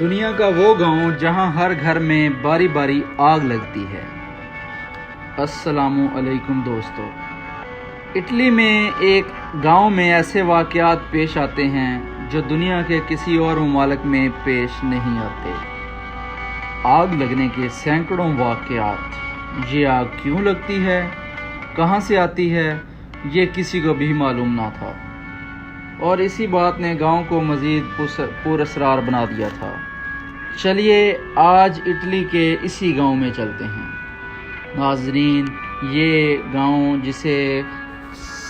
دنیا کا وہ گاؤں جہاں ہر گھر میں باری باری آگ لگتی ہے۔ السلام علیکم دوستو۔ اٹلی میں ایک گاؤں میں ایسے واقعات پیش آتے ہیں جو دنیا کے کسی اور ممالک میں پیش نہیں آتے۔ آگ لگنے کے سینکڑوں واقعات۔ یہ آگ کیوں لگتی ہے، کہاں سے آتی ہے، یہ کسی کو بھی معلوم نہ تھا، اور اسی بات نے گاؤں کو مزید پراسرار بنا دیا تھا۔ چلیے آج اٹلی کے اسی گاؤں میں چلتے ہیں۔ ناظرین، یہ گاؤں جسے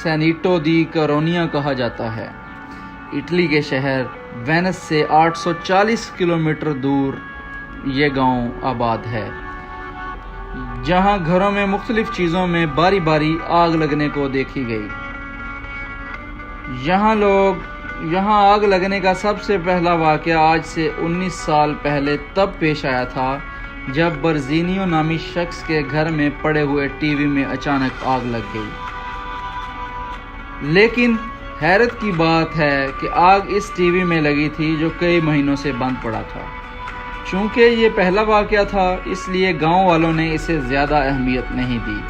سینیٹو دی کورونیا کہا جاتا ہے، اٹلی کے شہر وینس سے 840 کلومیٹر دور یہ گاؤں آباد ہے، جہاں گھروں میں مختلف چیزوں میں باری باری آگ لگنے کو دیکھی گئی۔ یہاں آگ لگنے کا سب سے پہلا واقعہ آج سے 19 سال پہلے تب پیش آیا تھا جب برزینیو نامی شخص کے گھر میں پڑے ہوئے ٹی وی میں اچانک آگ لگ گئی۔ لیکن حیرت کی بات ہے کہ آگ اس ٹی وی میں لگی تھی جو کئی مہینوں سے بند پڑا تھا۔ چونکہ یہ پہلا واقعہ تھا، اس لیے گاؤں والوں نے اسے زیادہ اہمیت نہیں دی،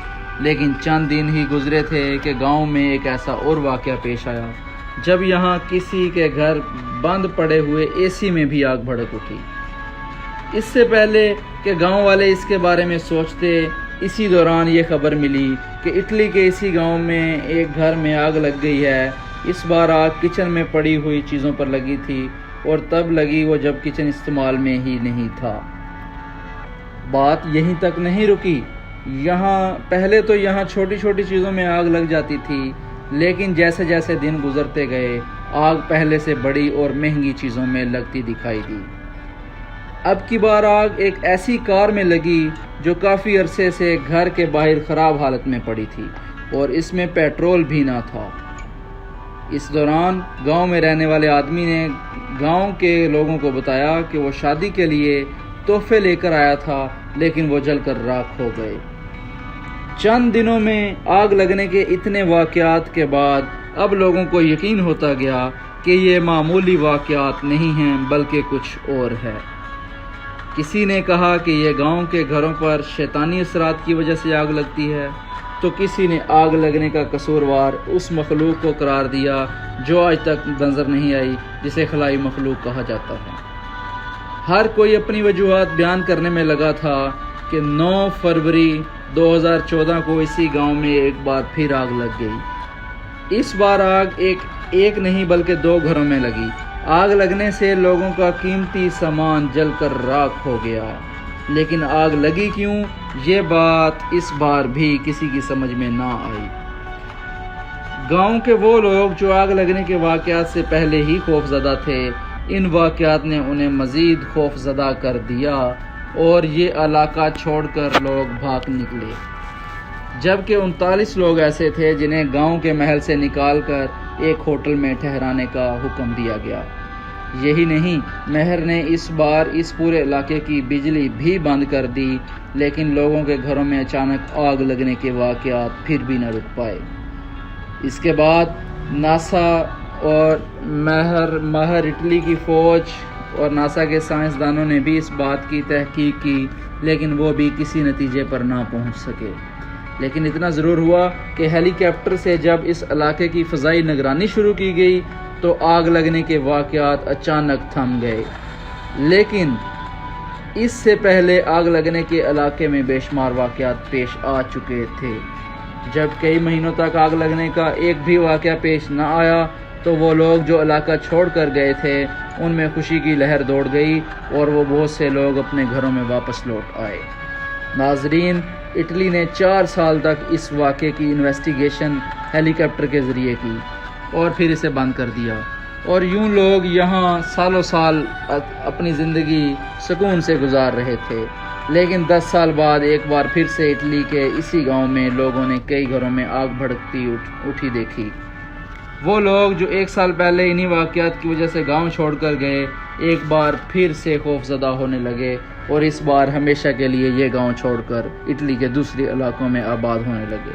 لیکن چند دن ہی گزرے تھے کہ گاؤں میں ایک ایسا اور واقعہ پیش آیا جب یہاں کسی کے گھر بند پڑے ہوئے اے سی میں بھی آگ بھڑک اٹھی۔ اس سے پہلے کہ گاؤں والے اس کے بارے میں سوچتے، اسی دوران یہ خبر ملی کہ اٹلی کے اسی گاؤں میں ایک گھر میں آگ لگ گئی ہے۔ اس بار آگ کچن میں پڑی ہوئی چیزوں پر لگی تھی، اور تب لگی وہ جب کچن استعمال میں ہی نہیں تھا۔ بات یہیں تک نہیں رکی۔ پہلے تو یہاں چھوٹی چھوٹی چیزوں میں آگ لگ جاتی تھی، لیکن جیسے جیسے دن گزرتے گئے آگ پہلے سے بڑی اور مہنگی چیزوں میں لگتی دکھائی دی۔ اب کی بار آگ ایک ایسی کار میں لگی جو کافی عرصے سے گھر کے باہر خراب حالت میں پڑی تھی، اور اس میں پیٹرول بھی نہ تھا۔ اس دوران گاؤں میں رہنے والے آدمی نے گاؤں کے لوگوں کو بتایا کہ وہ شادی کے لیے تحفے لے کر آیا تھا، لیکن وہ جل کر راکھ ہو گئے۔ چند دنوں میں آگ لگنے کے اتنے واقعات کے بعد اب لوگوں کو یقین ہوتا گیا کہ یہ معمولی واقعات نہیں ہیں بلکہ کچھ اور ہے۔ کسی نے کہا کہ یہ گاؤں کے گھروں پر شیطانی اثرات کی وجہ سے آگ لگتی ہے، تو کسی نے آگ لگنے کا قصوروار اس مخلوق کو قرار دیا جو آج تک نظر نہیں آئی، جسے خلائی مخلوق کہا جاتا ہے۔ ہر کوئی اپنی وجوہات بیان کرنے میں لگا تھا کہ 9 فروری 2014 کو اسی گاؤں میں ایک بار پھر آگ لگ گئی۔ اس بار آگ ایک نہیں بلکہ 2 گھروں میں لگی۔ آگ لگنے سے لوگوں کا قیمتی سامان جل کر راکھ ہو گیا، لیکن آگ لگی کیوں، یہ بات اس بار بھی کسی کی سمجھ میں نہ آئی۔ گاؤں کے وہ لوگ جو آگ لگنے کے واقعات سے پہلے ہی خوف زدہ تھے، ان واقعات نے انہیں مزید خوف زدہ کر دیا، اور یہ علاقہ چھوڑ کر لوگ بھاگ نکلے۔ جبکہ 39 لوگ ایسے تھے جنہیں گاؤں کے محل سے نکال کر ایک ہوٹل میں ٹھہرانے کا حکم دیا گیا۔ یہی نہیں، مہر نے اس بار اس پورے علاقے کی بجلی بھی بند کر دی، لیکن لوگوں کے گھروں میں اچانک آگ لگنے کے واقعات پھر بھی نہ رک پائے۔ اس کے بعد ناسا اور ماہر اٹلی کی فوج اور ناسا کے سائنسدانوں نے بھی اس بات کی تحقیق کی، لیکن وہ بھی کسی نتیجے پر نہ پہنچ سکے۔ لیکن اتنا ضرور ہوا کہ ہیلی کاپٹر سے جب اس علاقے کی فضائی نگرانی شروع کی گئی تو آگ لگنے کے واقعات اچانک تھم گئے۔ لیکن اس سے پہلے آگ لگنے کے علاقے میں بے شمار واقعات پیش آ چکے تھے۔ جب کئی مہینوں تک آگ لگنے کا ایک بھی واقعہ پیش نہ آیا تو وہ لوگ جو علاقہ چھوڑ کر گئے تھے ان میں خوشی کی لہر دوڑ گئی، اور وہ بہت سے لوگ اپنے گھروں میں واپس لوٹ آئے۔ ناظرین، اٹلی نے 4 سال تک اس واقعے کی انویسٹیگیشن ہیلی کاپٹر کے ذریعے کی، اور پھر اسے بند کر دیا، اور یوں لوگ یہاں سالوں سال اپنی زندگی سکون سے گزار رہے تھے۔ لیکن 10 سال بعد ایک بار پھر سے اٹلی کے اسی گاؤں میں لوگوں نے کئی گھروں میں آگ بھڑکتی اٹھی دیکھی۔ وہ لوگ جو 1 سال پہلے انہی واقعات کی وجہ سے گاؤں چھوڑ کر گئے، ایک بار پھر سے خوف زدہ ہونے لگے، اور اس بار ہمیشہ کے لیے یہ گاؤں چھوڑ کر اٹلی کے دوسرے علاقوں میں آباد ہونے لگے۔